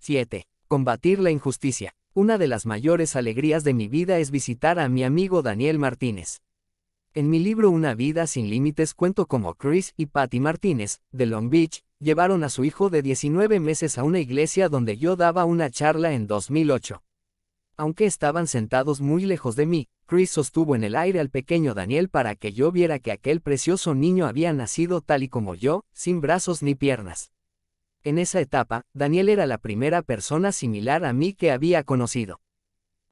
7. Combatir la injusticia. Una de las mayores alegrías de mi vida es visitar a mi amigo Daniel Martínez. En mi libro Una vida sin límites cuento cómo Chris y Patty Martínez, de Long Beach, llevaron a su hijo de 19 meses a una iglesia donde yo daba una charla en 2008. Aunque estaban sentados muy lejos de mí, Chris sostuvo en el aire al pequeño Daniel para que yo viera que aquel precioso niño había nacido tal y como yo, sin brazos ni piernas. En esa etapa, Daniel era la primera persona similar a mí que había conocido.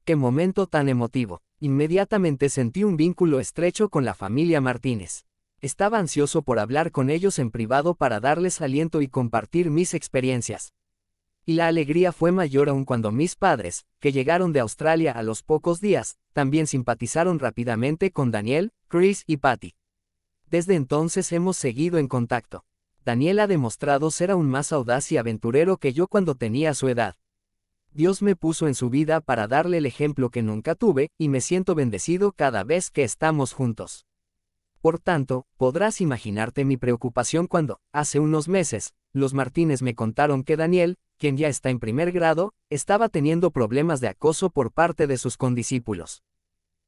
¡Qué momento tan emotivo! Inmediatamente sentí un vínculo estrecho con la familia Martínez. Estaba ansioso por hablar con ellos en privado para darles aliento y compartir mis experiencias. Y la alegría fue mayor aún cuando mis padres, que llegaron de Australia a los pocos días, también simpatizaron rápidamente con Daniel, Chris y Patty. Desde entonces hemos seguido en contacto. Daniel ha demostrado ser aún más audaz y aventurero que yo cuando tenía su edad. Dios me puso en su vida para darle el ejemplo que nunca tuve, y me siento bendecido cada vez que estamos juntos. Por tanto, podrás imaginarte mi preocupación cuando, hace unos meses, los Martínez me contaron que Daniel, quien ya está en primer grado, estaba teniendo problemas de acoso por parte de sus condiscípulos.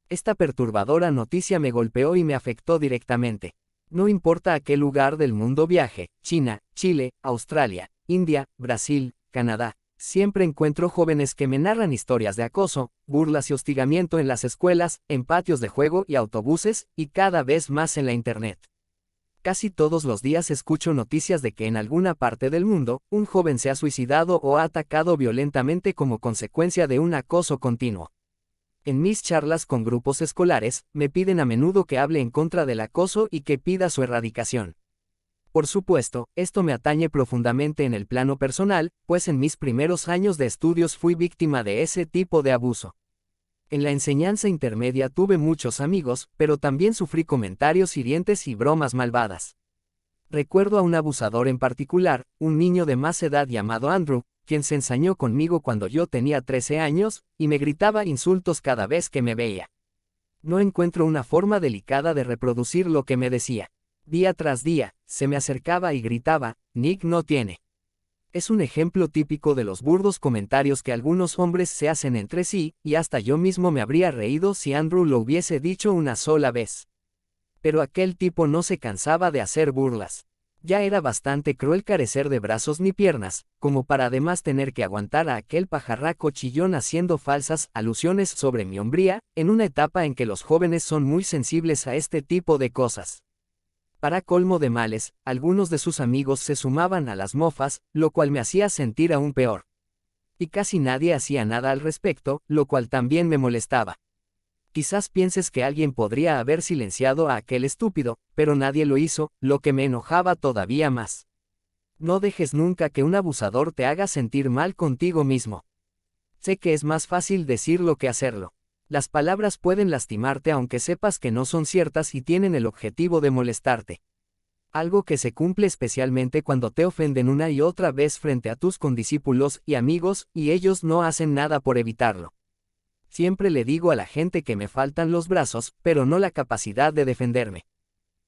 Esta perturbadora noticia me golpeó y me afectó directamente. No importa a qué lugar del mundo viaje, China, Chile, Australia, India, Brasil, Canadá, siempre encuentro jóvenes que me narran historias de acoso, burlas y hostigamiento en las escuelas, en patios de juego y autobuses, y cada vez más en la internet. Casi todos los días escucho noticias de que en alguna parte del mundo, un joven se ha suicidado o ha atacado violentamente como consecuencia de un acoso continuo. En mis charlas con grupos escolares, me piden a menudo que hable en contra del acoso y que pida su erradicación. Por supuesto, esto me atañe profundamente en el plano personal, pues en mis primeros años de estudios fui víctima de ese tipo de abuso. En la enseñanza intermedia tuve muchos amigos, pero también sufrí comentarios hirientes y bromas malvadas. Recuerdo a un abusador en particular, un niño de más edad llamado Andrew, quien se ensañó conmigo cuando yo tenía 13 años, y me gritaba insultos cada vez que me veía. No encuentro una forma delicada de reproducir lo que me decía. Día tras día, se me acercaba y gritaba, "Nick no tiene". Es un ejemplo típico de los burdos comentarios que algunos hombres se hacen entre sí, y hasta yo mismo me habría reído si Andrew lo hubiese dicho una sola vez. Pero aquel tipo no se cansaba de hacer burlas. Ya era bastante cruel carecer de brazos ni piernas, como para además tener que aguantar a aquel pajarraco chillón haciendo falsas alusiones sobre mi hombría, en una etapa en que los jóvenes son muy sensibles a este tipo de cosas. Para colmo de males, algunos de sus amigos se sumaban a las mofas, lo cual me hacía sentir aún peor. Y casi nadie hacía nada al respecto, lo cual también me molestaba. Quizás pienses que alguien podría haber silenciado a aquel estúpido, pero nadie lo hizo, lo que me enojaba todavía más. No dejes nunca que un abusador te haga sentir mal contigo mismo. Sé que es más fácil decirlo que hacerlo. Las palabras pueden lastimarte aunque sepas que no son ciertas y tienen el objetivo de molestarte. Algo que se cumple especialmente cuando te ofenden una y otra vez frente a tus condiscípulos y amigos, y ellos no hacen nada por evitarlo. Siempre le digo a la gente que me faltan los brazos, pero no la capacidad de defenderme.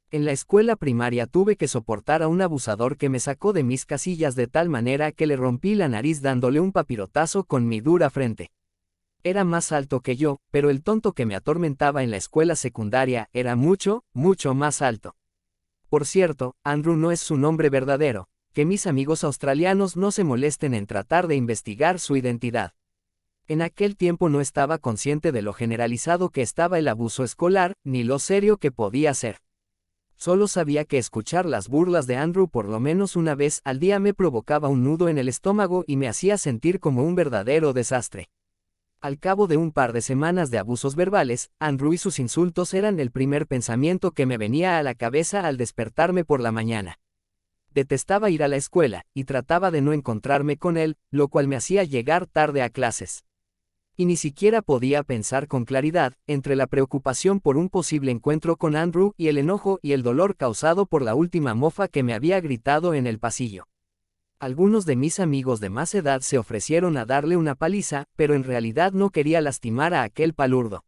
En la escuela primaria tuve que soportar a un abusador que me sacó de mis casillas de tal manera que le rompí la nariz dándole un papirotazo con mi dura frente. Era más alto que yo, pero el tonto que me atormentaba en la escuela secundaria era mucho, mucho más alto. Por cierto, Andrew no es su nombre verdadero, que mis amigos australianos no se molesten en tratar de investigar su identidad. En aquel tiempo no estaba consciente de lo generalizado que estaba el abuso escolar, ni lo serio que podía ser. Solo sabía que escuchar las burlas de Andrew por lo menos una vez al día me provocaba un nudo en el estómago y me hacía sentir como un verdadero desastre. Al cabo de un par de semanas de abusos verbales, Andrew y sus insultos eran el primer pensamiento que me venía a la cabeza al despertarme por la mañana. Detestaba ir a la escuela, y trataba de no encontrarme con él, lo cual me hacía llegar tarde a clases. Y ni siquiera podía pensar con claridad, entre la preocupación por un posible encuentro con Andrew y el enojo y el dolor causado por la última mofa que me había gritado en el pasillo. Algunos de mis amigos de más edad se ofrecieron a darle una paliza, pero en realidad no quería lastimar a aquel palurdo.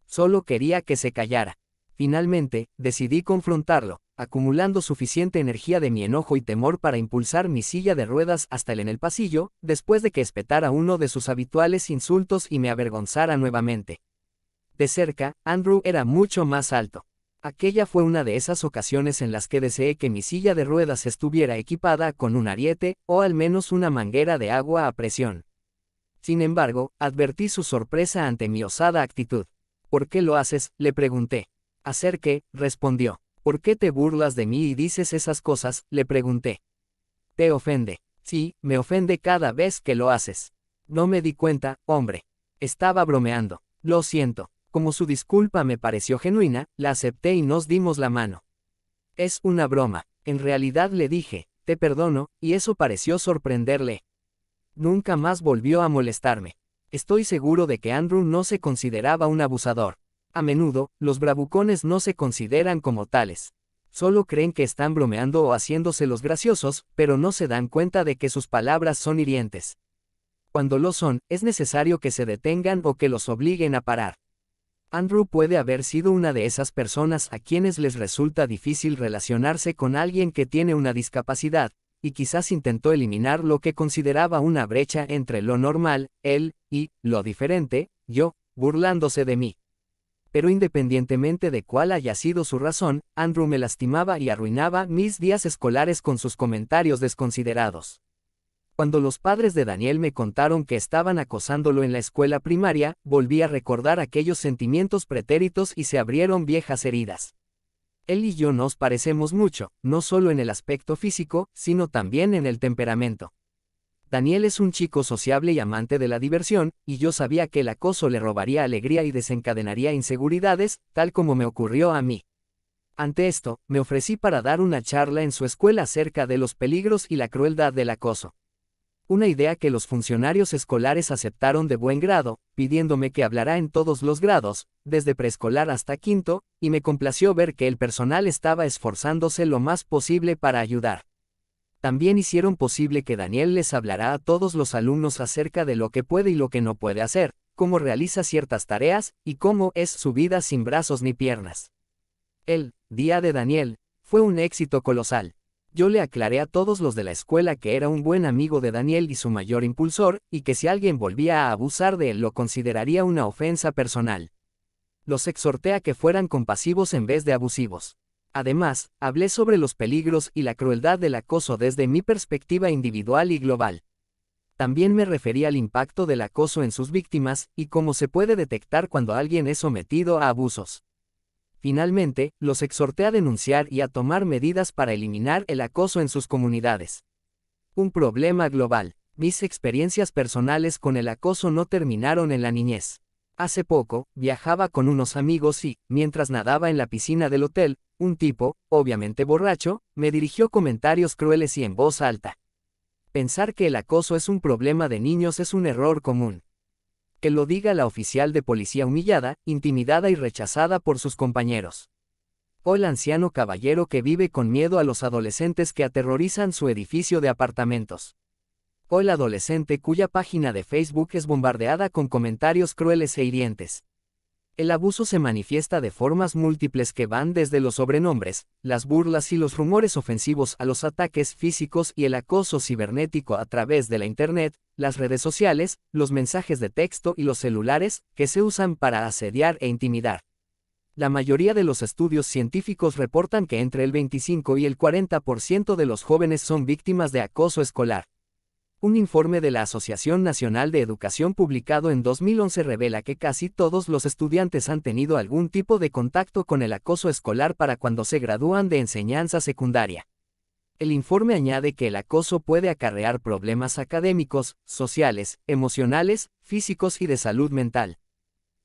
Solo quería que se callara. Finalmente, decidí confrontarlo, acumulando suficiente energía de mi enojo y temor para impulsar mi silla de ruedas hasta él en el pasillo, después de que espetara uno de sus habituales insultos y me avergonzara nuevamente. De cerca, Andrew era mucho más alto. Aquella fue una de esas ocasiones en las que deseé que mi silla de ruedas estuviera equipada con un ariete, o al menos una manguera de agua a presión. Sin embargo, advertí su sorpresa ante mi osada actitud. ¿Por qué lo haces?, le pregunté. ¿Hacer qué?, respondió. ¿Por qué te burlas de mí y dices esas cosas?, le pregunté. ¿Te ofende? Sí, me ofende cada vez que lo haces. No me di cuenta, hombre. Estaba bromeando. Lo siento. Como su disculpa me pareció genuina, la acepté y nos dimos la mano. Es una broma. En realidad le dije, te perdono, y eso pareció sorprenderle. Nunca más volvió a molestarme. Estoy seguro de que Andrew no se consideraba un abusador. A menudo, los bravucones no se consideran como tales. Solo creen que están bromeando o haciéndose los graciosos, pero no se dan cuenta de que sus palabras son hirientes. Cuando lo son, es necesario que se detengan o que los obliguen a parar. Andrew puede haber sido una de esas personas a quienes les resulta difícil relacionarse con alguien que tiene una discapacidad, y quizás intentó eliminar lo que consideraba una brecha entre lo normal, él, y lo diferente, yo, burlándose de mí. Pero independientemente de cuál haya sido su razón, Andrew me lastimaba y arruinaba mis días escolares con sus comentarios desconsiderados. Cuando los padres de Daniel me contaron que estaban acosándolo en la escuela primaria, volví a recordar aquellos sentimientos pretéritos y se abrieron viejas heridas. Él y yo nos parecemos mucho, no solo en el aspecto físico, sino también en el temperamento. Daniel es un chico sociable y amante de la diversión, y yo sabía que el acoso le robaría alegría y desencadenaría inseguridades, tal como me ocurrió a mí. Ante esto, me ofrecí para dar una charla en su escuela acerca de los peligros y la crueldad del acoso. Una idea que los funcionarios escolares aceptaron de buen grado, pidiéndome que hablara en todos los grados, desde preescolar hasta quinto, y me complació ver que el personal estaba esforzándose lo más posible para ayudar. También hicieron posible que Daniel les hablara a todos los alumnos acerca de lo que puede y lo que no puede hacer, cómo realiza ciertas tareas, y cómo es su vida sin brazos ni piernas. El día de Daniel fue un éxito colosal. Yo le aclaré a todos los de la escuela que era un buen amigo de Daniel y su mayor impulsor, y que si alguien volvía a abusar de él lo consideraría una ofensa personal. Los exhorté a que fueran compasivos en vez de abusivos. Además, hablé sobre los peligros y la crueldad del acoso desde mi perspectiva individual y global. También me referí al impacto del acoso en sus víctimas, y cómo se puede detectar cuando alguien es sometido a abusos. Finalmente, los exhorté a denunciar y a tomar medidas para eliminar el acoso en sus comunidades. Un problema global. Mis experiencias personales con el acoso no terminaron en la niñez. Hace poco, viajaba con unos amigos y, mientras nadaba en la piscina del hotel, un tipo, obviamente borracho, me dirigió comentarios crueles y en voz alta. Pensar que el acoso es un problema de niños es un error común. Que lo diga la oficial de policía humillada, intimidada y rechazada por sus compañeros. O el anciano caballero que vive con miedo a los adolescentes que aterrorizan su edificio de apartamentos. O el adolescente cuya página de Facebook es bombardeada con comentarios crueles e hirientes. El abuso se manifiesta de formas múltiples que van desde los sobrenombres, las burlas y los rumores ofensivos a los ataques físicos y el acoso cibernético a través de la Internet, las redes sociales, los mensajes de texto y los celulares, que se usan para asediar e intimidar. La mayoría de los estudios científicos reportan que entre el 25 y el 40% de los jóvenes son víctimas de acoso escolar. Un informe de la Asociación Nacional de Educación publicado en 2011 revela que casi todos los estudiantes han tenido algún tipo de contacto con el acoso escolar para cuando se gradúan de enseñanza secundaria. El informe añade que el acoso puede acarrear problemas académicos, sociales, emocionales, físicos y de salud mental.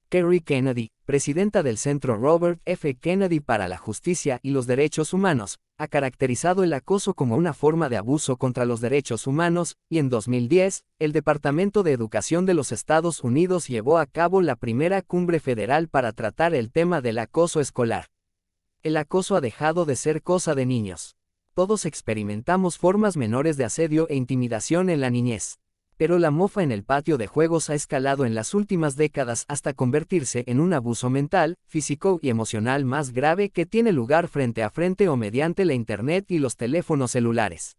Kerry Kennedy, presidenta del Centro Robert F. Kennedy para la Justicia y los Derechos Humanos, ha caracterizado el acoso como una forma de abuso contra los derechos humanos, y en 2010, el Departamento de Educación de los Estados Unidos llevó a cabo la primera cumbre federal para tratar el tema del acoso escolar. El acoso ha dejado de ser cosa de niños. Todos experimentamos formas menores de asedio e intimidación en la niñez. Pero la mofa en el patio de juegos ha escalado en las últimas décadas hasta convertirse en un abuso mental, físico y emocional más grave que tiene lugar frente a frente o mediante la Internet y los teléfonos celulares.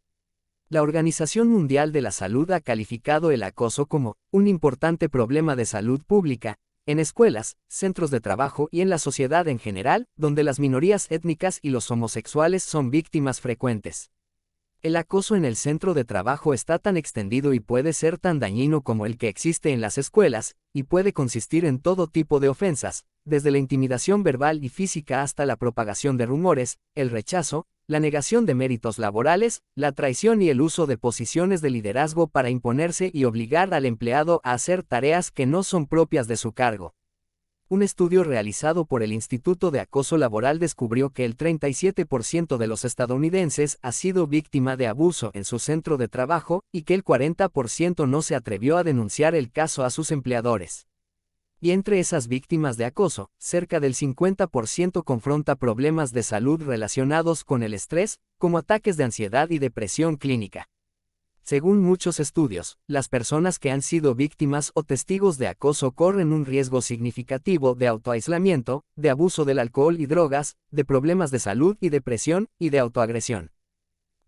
La Organización Mundial de la Salud ha calificado el acoso como un importante problema de salud pública, en escuelas, centros de trabajo y en la sociedad en general, donde las minorías étnicas y los homosexuales son víctimas frecuentes. El acoso en el centro de trabajo está tan extendido y puede ser tan dañino como el que existe en las escuelas, y puede consistir en todo tipo de ofensas, desde la intimidación verbal y física hasta la propagación de rumores, el rechazo, la negación de méritos laborales, la traición y el uso de posiciones de liderazgo para imponerse y obligar al empleado a hacer tareas que no son propias de su cargo. Un estudio realizado por el Instituto de Acoso Laboral descubrió que el 37% de los estadounidenses ha sido víctima de abuso en su centro de trabajo y que el 40% no se atrevió a denunciar el caso a sus empleadores. Y entre esas víctimas de acoso, cerca del 50% confronta problemas de salud relacionados con el estrés, como ataques de ansiedad y depresión clínica. Según muchos estudios, las personas que han sido víctimas o testigos de acoso corren un riesgo significativo de autoaislamiento, de abuso del alcohol y drogas, de problemas de salud y depresión, y de autoagresión.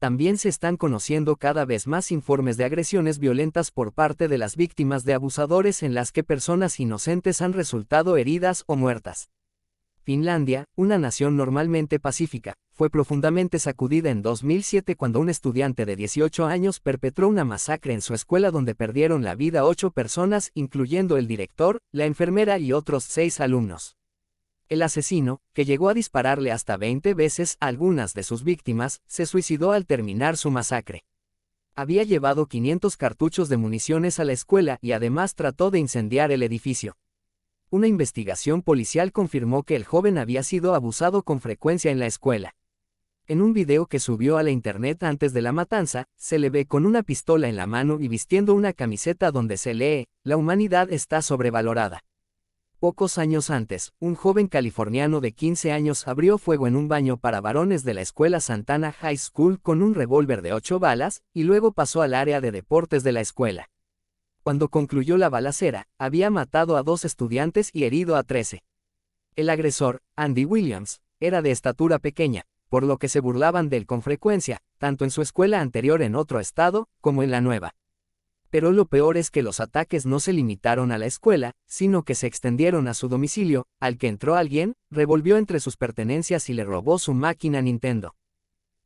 También se están conociendo cada vez más informes de agresiones violentas por parte de las víctimas de abusadores en las que personas inocentes han resultado heridas o muertas. Finlandia, una nación normalmente pacífica, fue profundamente sacudida en 2007 cuando un estudiante de 18 años perpetró una masacre en su escuela donde perdieron la vida 8 personas, incluyendo el director, la enfermera y otros 6 alumnos. El asesino, que llegó a dispararle hasta 20 veces a algunas de sus víctimas, se suicidó al terminar su masacre. Había llevado 500 cartuchos de municiones a la escuela y además trató de incendiar el edificio. Una investigación policial confirmó que el joven había sido abusado con frecuencia en la escuela. En un video que subió a la internet antes de la matanza, se le ve con una pistola en la mano y vistiendo una camiseta donde se lee, "La humanidad está sobrevalorada". Pocos años antes, un joven californiano de 15 años abrió fuego en un baño para varones de la escuela Santana High School con un revólver de 8 balas, y luego pasó al área de deportes de la escuela. Cuando concluyó la balacera, había matado a 2 estudiantes y herido a 13. El agresor, Andy Williams, era de estatura pequeña, por lo que se burlaban de él con frecuencia, tanto en su escuela anterior en otro estado, como en la nueva. Pero lo peor es que los ataques no se limitaron a la escuela, sino que se extendieron a su domicilio, al que entró alguien, revolvió entre sus pertenencias y le robó su máquina Nintendo.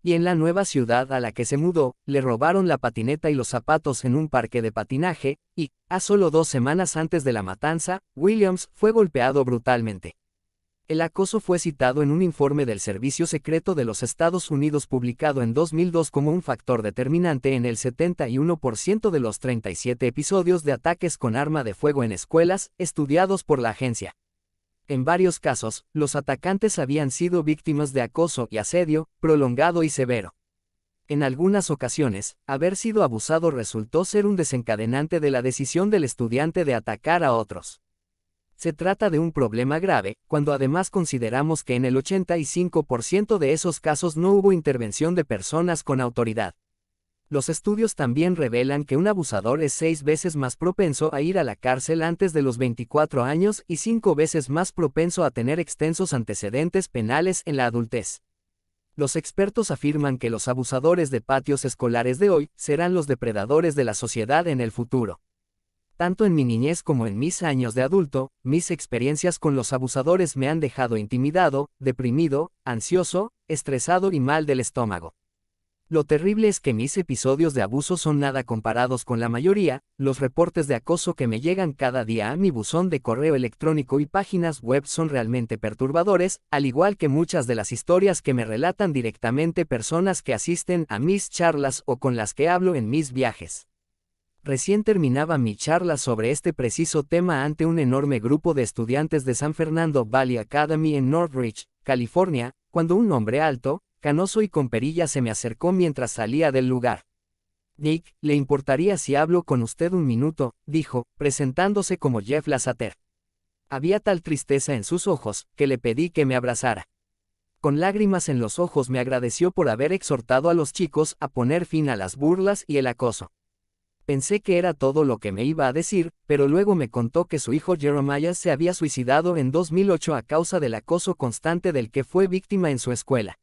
Y en la nueva ciudad a la que se mudó, le robaron la patineta y los zapatos en un parque de patinaje, y, a solo 2 semanas antes de la matanza, Williams fue golpeado brutalmente. El acoso fue citado en un informe del Servicio Secreto de los Estados Unidos publicado en 2002 como un factor determinante en el 71% de los 37 episodios de ataques con arma de fuego en escuelas, estudiados por la agencia. En varios casos, los atacantes habían sido víctimas de acoso y asedio, prolongado y severo. En algunas ocasiones, haber sido abusado resultó ser un desencadenante de la decisión del estudiante de atacar a otros. Se trata de un problema grave, cuando además consideramos que en el 85% de esos casos no hubo intervención de personas con autoridad. Los estudios también revelan que un abusador es 6 veces más propenso a ir a la cárcel antes de los 24 años y 5 veces más propenso a tener extensos antecedentes penales en la adultez. Los expertos afirman que los abusadores de patios escolares de hoy serán los depredadores de la sociedad en el futuro. Tanto en mi niñez como en mis años de adulto, mis experiencias con los abusadores me han dejado intimidado, deprimido, ansioso, estresado y mal del estómago. Lo terrible es que mis episodios de abuso son nada comparados con la mayoría. Los reportes de acoso que me llegan cada día a mi buzón de correo electrónico y páginas web son realmente perturbadores, al igual que muchas de las historias que me relatan directamente personas que asisten a mis charlas o con las que hablo en mis viajes. Recién terminaba mi charla sobre este preciso tema ante un enorme grupo de estudiantes de San Fernando Valley Academy en Northridge, California, cuando un hombre alto, canoso y con perilla se me acercó mientras salía del lugar. «Nick, ¿le importaría si hablo con usted un minuto?», dijo, presentándose como Jeff Lasseter. Había tal tristeza en sus ojos, que le pedí que me abrazara. Con lágrimas en los ojos me agradeció por haber exhortado a los chicos a poner fin a las burlas y el acoso. Pensé que era todo lo que me iba a decir, pero luego me contó que su hijo Jeremiah se había suicidado en 2008 a causa del acoso constante del que fue víctima en su escuela.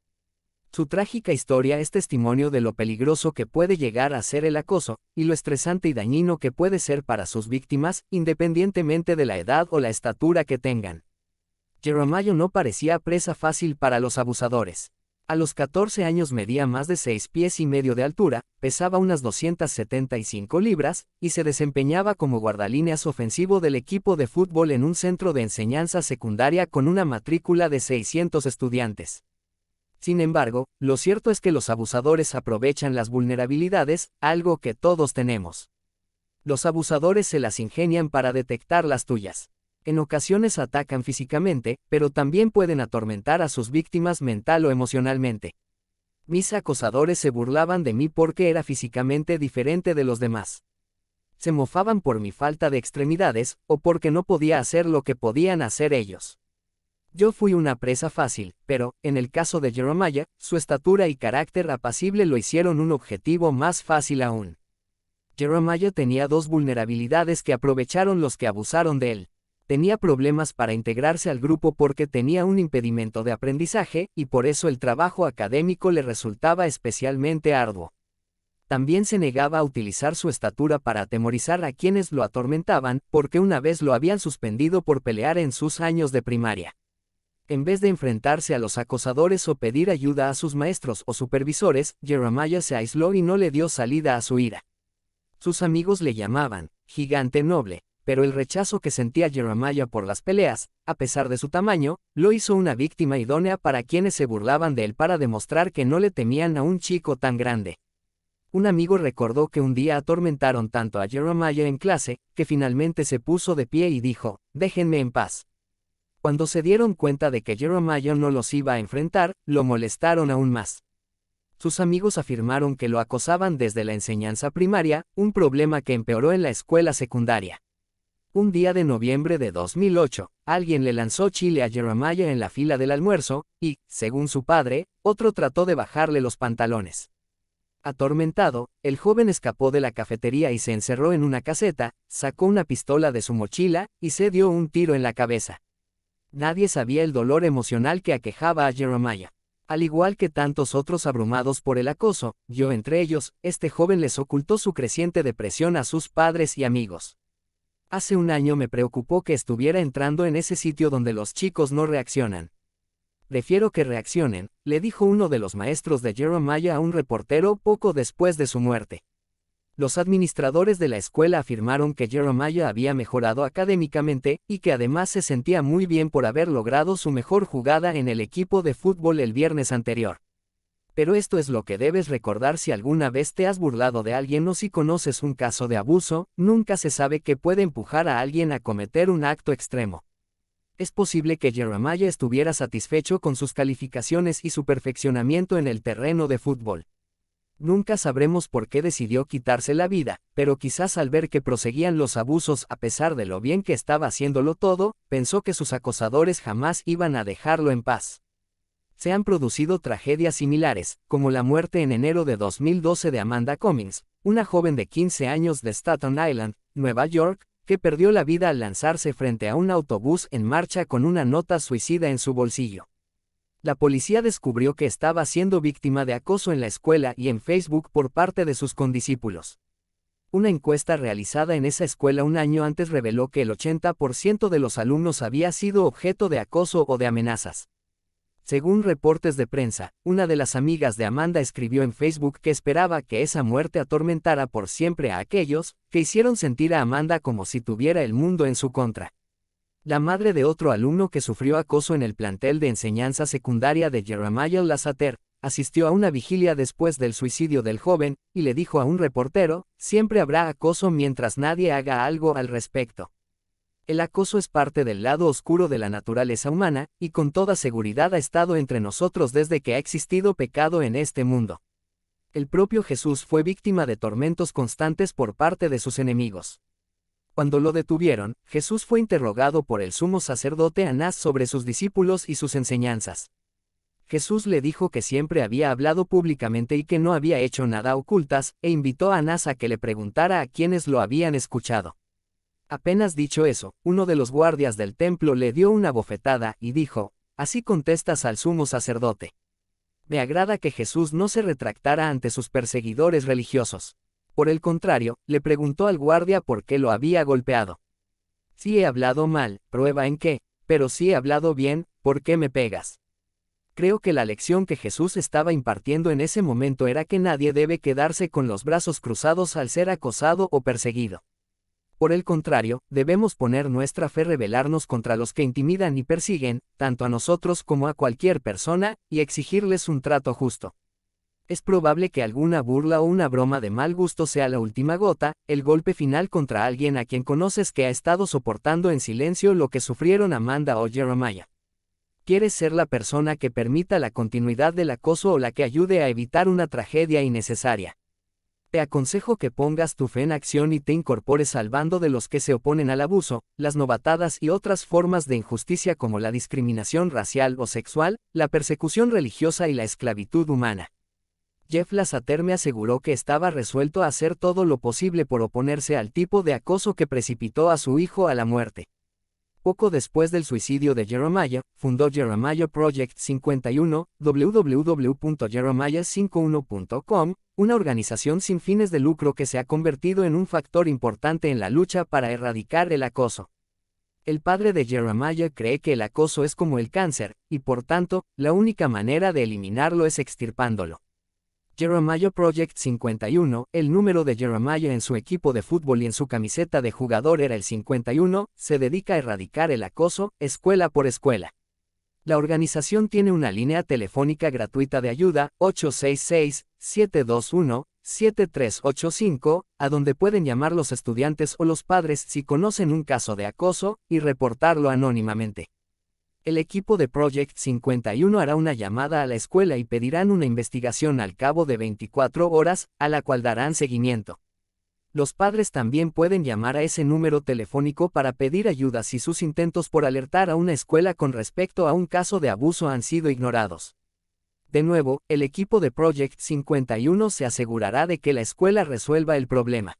Su trágica historia es testimonio de lo peligroso que puede llegar a ser el acoso, y lo estresante y dañino que puede ser para sus víctimas, independientemente de la edad o la estatura que tengan. Jeremiah no parecía presa fácil para los abusadores. A los 14 años medía más de 6 pies y medio de altura, pesaba unas 275 libras, y se desempeñaba como guardalíneas ofensivo del equipo de fútbol en un centro de enseñanza secundaria con una matrícula de 600 estudiantes. Sin embargo, lo cierto es que los abusadores aprovechan las vulnerabilidades, algo que todos tenemos. Los abusadores se las ingenian para detectar las tuyas. En ocasiones atacan físicamente, pero también pueden atormentar a sus víctimas mental o emocionalmente. Mis acosadores se burlaban de mí porque era físicamente diferente de los demás. Se mofaban por mi falta de extremidades, o porque no podía hacer lo que podían hacer ellos. Yo fui una presa fácil, pero, en el caso de Jeremiah, su estatura y carácter apacible lo hicieron un objetivo más fácil aún. Jeremiah tenía dos vulnerabilidades que aprovecharon los que abusaron de él. Tenía problemas para integrarse al grupo porque tenía un impedimento de aprendizaje, y por eso el trabajo académico le resultaba especialmente arduo. También se negaba a utilizar su estatura para atemorizar a quienes lo atormentaban, porque una vez lo habían suspendido por pelear en sus años de primaria. En vez de enfrentarse a los acosadores o pedir ayuda a sus maestros o supervisores, Jeremiah se aisló y no le dio salida a su ira. Sus amigos le llamaban gigante noble, pero el rechazo que sentía Jeremiah por las peleas, a pesar de su tamaño, lo hizo una víctima idónea para quienes se burlaban de él para demostrar que no le temían a un chico tan grande. Un amigo recordó que un día atormentaron tanto a Jeremiah en clase, que finalmente se puso de pie y dijo, «Déjenme en paz». Cuando se dieron cuenta de que Jeremiah no los iba a enfrentar, lo molestaron aún más. Sus amigos afirmaron que lo acosaban desde la enseñanza primaria, un problema que empeoró en la escuela secundaria. Un día de noviembre de 2008, alguien le lanzó chile a Jeremiah en la fila del almuerzo, y, según su padre, otro trató de bajarle los pantalones. Atormentado, el joven escapó de la cafetería y se encerró en una caseta, sacó una pistola de su mochila, y se dio un tiro en la cabeza. Nadie sabía el dolor emocional que aquejaba a Jeremiah. Al igual que tantos otros abrumados por el acoso, yo entre ellos, este joven les ocultó su creciente depresión a sus padres y amigos. Hace un año me preocupó que estuviera entrando en ese sitio donde los chicos no reaccionan. Prefiero que reaccionen, le dijo uno de los maestros de Jeremiah a un reportero poco después de su muerte. Los administradores de la escuela afirmaron que Jeremiah había mejorado académicamente, y que además se sentía muy bien por haber logrado su mejor jugada en el equipo de fútbol el viernes anterior. Pero esto es lo que debes recordar si alguna vez te has burlado de alguien o si conoces un caso de abuso, nunca se sabe qué puede empujar a alguien a cometer un acto extremo. Es posible que Jeremiah estuviera satisfecho con sus calificaciones y su perfeccionamiento en el terreno de fútbol. Nunca sabremos por qué decidió quitarse la vida, pero quizás al ver que proseguían los abusos a pesar de lo bien que estaba haciéndolo todo, pensó que sus acosadores jamás iban a dejarlo en paz. Se han producido tragedias similares, como la muerte en enero de 2012 de Amanda Cummings, una joven de 15 años de Staten Island, Nueva York, que perdió la vida al lanzarse frente a un autobús en marcha con una nota suicida en su bolsillo. La policía descubrió que estaba siendo víctima de acoso en la escuela y en Facebook por parte de sus condiscípulos. Una encuesta realizada en esa escuela un año antes reveló que el 80% de los alumnos había sido objeto de acoso o de amenazas. Según reportes de prensa, una de las amigas de Amanda escribió en Facebook que esperaba que esa muerte atormentara por siempre a aquellos que hicieron sentir a Amanda como si tuviera el mundo en su contra. La madre de otro alumno que sufrió acoso en el plantel de enseñanza secundaria de Jeremiah Lasseter, asistió a una vigilia después del suicidio del joven, y le dijo a un reportero, siempre habrá acoso mientras nadie haga algo al respecto. El acoso es parte del lado oscuro de la naturaleza humana, y con toda seguridad ha estado entre nosotros desde que ha existido pecado en este mundo. El propio Jesús fue víctima de tormentos constantes por parte de sus enemigos. Cuando lo detuvieron, Jesús fue interrogado por el sumo sacerdote Anás sobre sus discípulos y sus enseñanzas. Jesús le dijo que siempre había hablado públicamente y que no había hecho nada a ocultas, e invitó a Anás a que le preguntara a quienes lo habían escuchado. Apenas dicho eso, uno de los guardias del templo le dio una bofetada y dijo: «Así contestas al sumo sacerdote». Me agrada que Jesús no se retractara ante sus perseguidores religiosos. Por el contrario, le preguntó al guardia por qué lo había golpeado. «Si he hablado mal, prueba en qué, pero si he hablado bien, ¿por qué me pegas?». Creo que la lección que Jesús estaba impartiendo en ese momento era que nadie debe quedarse con los brazos cruzados al ser acosado o perseguido. Por el contrario, debemos poner nuestra fe, rebelarnos contra los que intimidan y persiguen, tanto a nosotros como a cualquier persona, y exigirles un trato justo. Es probable que alguna burla o una broma de mal gusto sea la última gota, el golpe final contra alguien a quien conoces que ha estado soportando en silencio lo que sufrieron Amanda o Jeremiah. ¿Quieres ser la persona que permita la continuidad del acoso o la que ayude a evitar una tragedia innecesaria? Te aconsejo que pongas tu fe en acción y te incorpores al bando de los que se oponen al abuso, las novatadas y otras formas de injusticia como la discriminación racial o sexual, la persecución religiosa y la esclavitud humana. Jeff Lassater me aseguró que estaba resuelto a hacer todo lo posible por oponerse al tipo de acoso que precipitó a su hijo a la muerte. Poco después del suicidio de Jeremiah, fundó Jeremiah Project 51, www.jeremiah51.com, una organización sin fines de lucro que se ha convertido en un factor importante en la lucha para erradicar el acoso. El padre de Jeremiah cree que el acoso es como el cáncer, y por tanto, la única manera de eliminarlo es extirpándolo. Jeremiah Project 51, el número de Jeremiah en su equipo de fútbol y en su camiseta de jugador era el 51, se dedica a erradicar el acoso, escuela por escuela. La organización tiene una línea telefónica gratuita de ayuda, 866-721-7385, a donde pueden llamar los estudiantes o los padres si conocen un caso de acoso, y reportarlo anónimamente. El equipo de Project 51 hará una llamada a la escuela y pedirán una investigación al cabo de 24 horas, a la cual darán seguimiento. Los padres también pueden llamar a ese número telefónico para pedir ayuda si sus intentos por alertar a una escuela con respecto a un caso de abuso han sido ignorados. De nuevo, el equipo de Project 51 se asegurará de que la escuela resuelva el problema.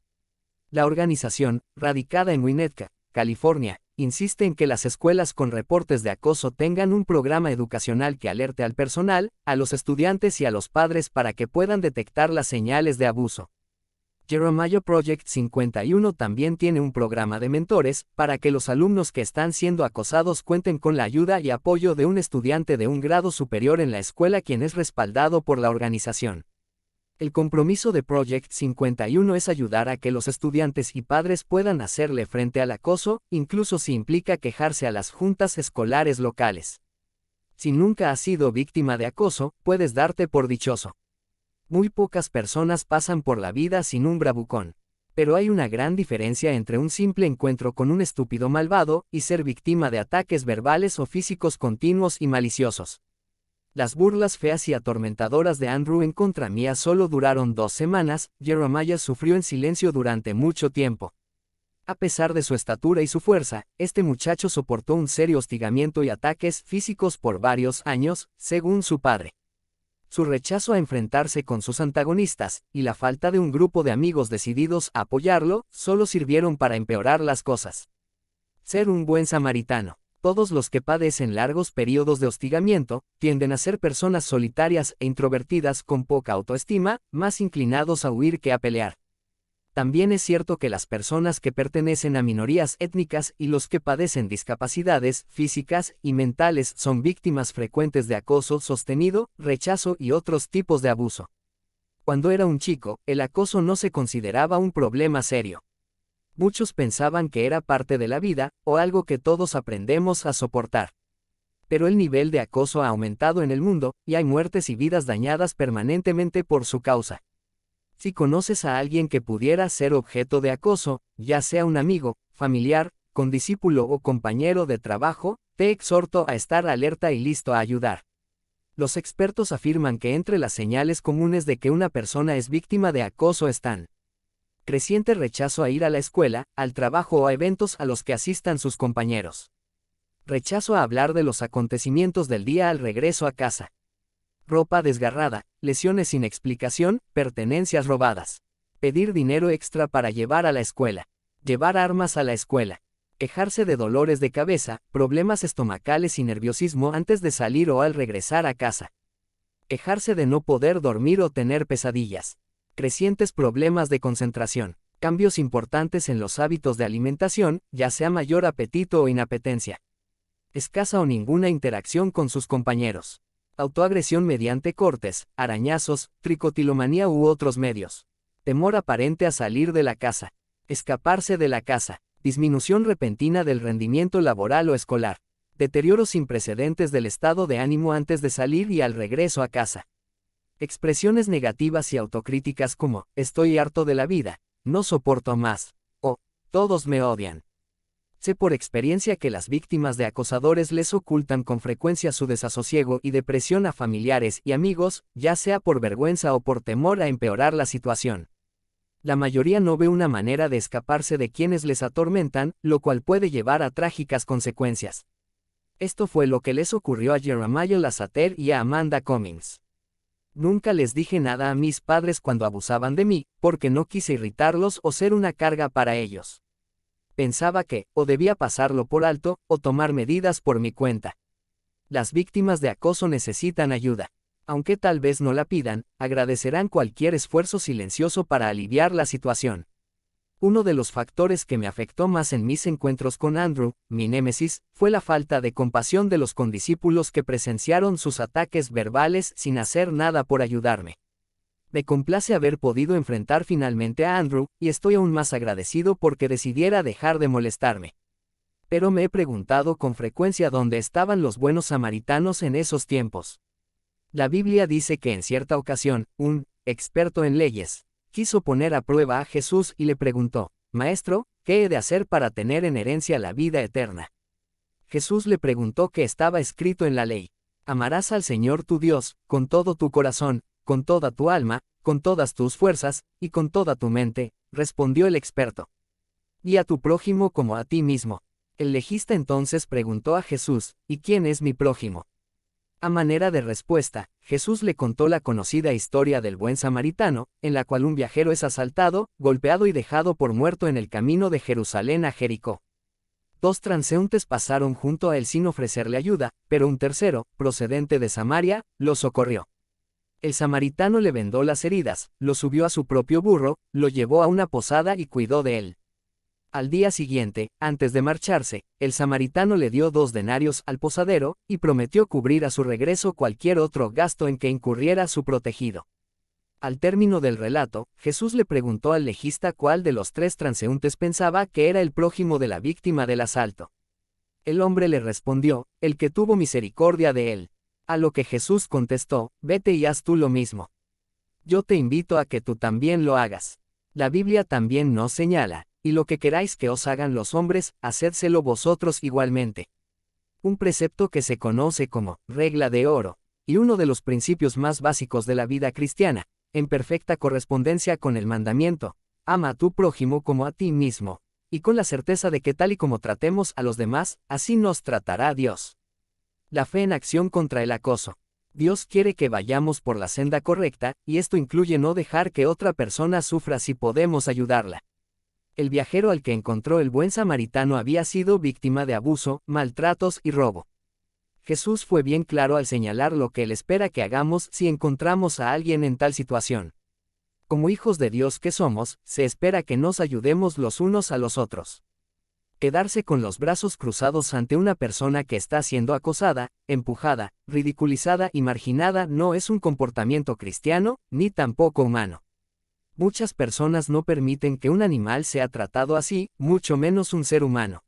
La organización, radicada en Winnetka, California, insiste en que las escuelas con reportes de acoso tengan un programa educacional que alerte al personal, a los estudiantes y a los padres para que puedan detectar las señales de abuso. Jeremiah Project 51 también tiene un programa de mentores, para que los alumnos que están siendo acosados cuenten con la ayuda y apoyo de un estudiante de un grado superior en la escuela quien es respaldado por la organización. El compromiso de Project 51 es ayudar a que los estudiantes y padres puedan hacerle frente al acoso, incluso si implica quejarse a las juntas escolares locales. Si nunca has sido víctima de acoso, puedes darte por dichoso. Muy pocas personas pasan por la vida sin un bravucón. Pero hay una gran diferencia entre un simple encuentro con un estúpido malvado y ser víctima de ataques verbales o físicos continuos y maliciosos. Las burlas feas y atormentadoras de Andrew en contra mía solo duraron 2 semanas, Jeremiah sufrió en silencio durante mucho tiempo. A pesar de su estatura y su fuerza, este muchacho soportó un serio hostigamiento y ataques físicos por varios años, según su padre. Su rechazo a enfrentarse con sus antagonistas, y la falta de un grupo de amigos decididos a apoyarlo, solo sirvieron para empeorar las cosas. Ser un buen samaritano. Todos los que padecen largos periodos de hostigamiento, tienden a ser personas solitarias e introvertidas con poca autoestima, más inclinados a huir que a pelear. También es cierto que las personas que pertenecen a minorías étnicas y los que padecen discapacidades físicas y mentales son víctimas frecuentes de acoso sostenido, rechazo y otros tipos de abuso. Cuando era un chico, el acoso no se consideraba un problema serio. Muchos pensaban que era parte de la vida, o algo que todos aprendemos a soportar. Pero el nivel de acoso ha aumentado en el mundo, y hay muertes y vidas dañadas permanentemente por su causa. Si conoces a alguien que pudiera ser objeto de acoso, ya sea un amigo, familiar, condiscípulo o compañero de trabajo, te exhorto a estar alerta y listo a ayudar. Los expertos afirman que entre las señales comunes de que una persona es víctima de acoso están: creciente rechazo a ir a la escuela, al trabajo o a eventos a los que asistan sus compañeros. Rechazo a hablar de los acontecimientos del día al regreso a casa. ropa desgarrada, lesiones sin explicación, pertenencias robadas. Pedir dinero extra para llevar a la escuela. Llevar armas a la escuela. Quejarse de dolores de cabeza, problemas estomacales y nerviosismo antes de salir o al regresar a casa. Quejarse de no poder dormir o tener pesadillas. Crecientes problemas de concentración. Cambios importantes en los hábitos de alimentación, ya sea mayor apetito o inapetencia. Escasa o ninguna interacción con sus compañeros. Autoagresión mediante cortes, arañazos, tricotilomanía u otros medios. Temor aparente a salir de la casa. Escaparse de la casa. Disminución repentina del rendimiento laboral o escolar. Deterioro sin precedentes del estado de ánimo antes de salir y al regreso a casa. Expresiones negativas y autocríticas como, estoy harto de la vida, no soporto más, o, todos me odian. Sé por experiencia que las víctimas de acosadores les ocultan con frecuencia su desasosiego y depresión a familiares y amigos, ya sea por vergüenza o por temor a empeorar la situación. La mayoría no ve una manera de escaparse de quienes les atormentan, lo cual puede llevar a trágicas consecuencias. Esto fue lo que les ocurrió a Jeremiah Lasseter y a Amanda Cummings. Nunca les dije nada a mis padres cuando abusaban de mí, porque no quise irritarlos o ser una carga para ellos. Pensaba que, o debía pasarlo por alto, o tomar medidas por mi cuenta. Las víctimas de acoso necesitan ayuda. Aunque tal vez no la pidan, agradecerán cualquier esfuerzo silencioso para aliviar la situación. Uno de los factores que me afectó más en mis encuentros con Andrew, mi némesis, fue la falta de compasión de los condiscípulos que presenciaron sus ataques verbales sin hacer nada por ayudarme. Me complace haber podido enfrentar finalmente a Andrew, y estoy aún más agradecido porque decidiera dejar de molestarme. Pero me he preguntado con frecuencia dónde estaban los buenos samaritanos en esos tiempos. La Biblia dice que en cierta ocasión, un experto en leyes quiso poner a prueba a Jesús y le preguntó, Maestro, ¿qué he de hacer para tener en herencia la vida eterna? Jesús le preguntó qué estaba escrito en la ley. Amarás al Señor tu Dios, con todo tu corazón, con toda tu alma, con todas tus fuerzas, y con toda tu mente, respondió el experto. Y a tu prójimo como a ti mismo. El legista entonces preguntó a Jesús, ¿y quién es mi prójimo? A manera de respuesta, Jesús le contó la conocida historia del buen samaritano, en la cual un viajero es asaltado, golpeado y dejado por muerto en el camino de Jerusalén a Jericó. 2 transeúntes pasaron junto a él sin ofrecerle ayuda, pero un tercero, procedente de Samaria, lo socorrió. El samaritano le vendó las heridas, lo subió a su propio burro, lo llevó a una posada y cuidó de él. Al día siguiente, antes de marcharse, el samaritano le dio 2 denarios al posadero, y prometió cubrir a su regreso cualquier otro gasto en que incurriera su protegido. Al término del relato, Jesús le preguntó al legista cuál de los 3 transeúntes pensaba que era el prójimo de la víctima del asalto. El hombre le respondió, el que tuvo misericordia de él. A lo que Jesús contestó, vete y haz tú lo mismo. Yo te invito a que tú también lo hagas. La Biblia también nos señala, y lo que queráis que os hagan los hombres, hacedselo vosotros igualmente. Un precepto que se conoce como regla de oro, y uno de los principios más básicos de la vida cristiana, en perfecta correspondencia con el mandamiento, ama a tu prójimo como a ti mismo, y con la certeza de que tal y como tratemos a los demás, así nos tratará Dios. La fe en acción contra el acoso. Dios quiere que vayamos por la senda correcta, y esto incluye no dejar que otra persona sufra si podemos ayudarla. El viajero al que encontró el buen samaritano había sido víctima de abuso, maltratos y robo. Jesús fue bien claro al señalar lo que Él espera que hagamos si encontramos a alguien en tal situación. Como hijos de Dios que somos, se espera que nos ayudemos los unos a los otros. Quedarse con los brazos cruzados ante una persona que está siendo acosada, empujada, ridiculizada y marginada no es un comportamiento cristiano, ni tampoco humano. Muchas personas no permiten que un animal sea tratado así, mucho menos un ser humano.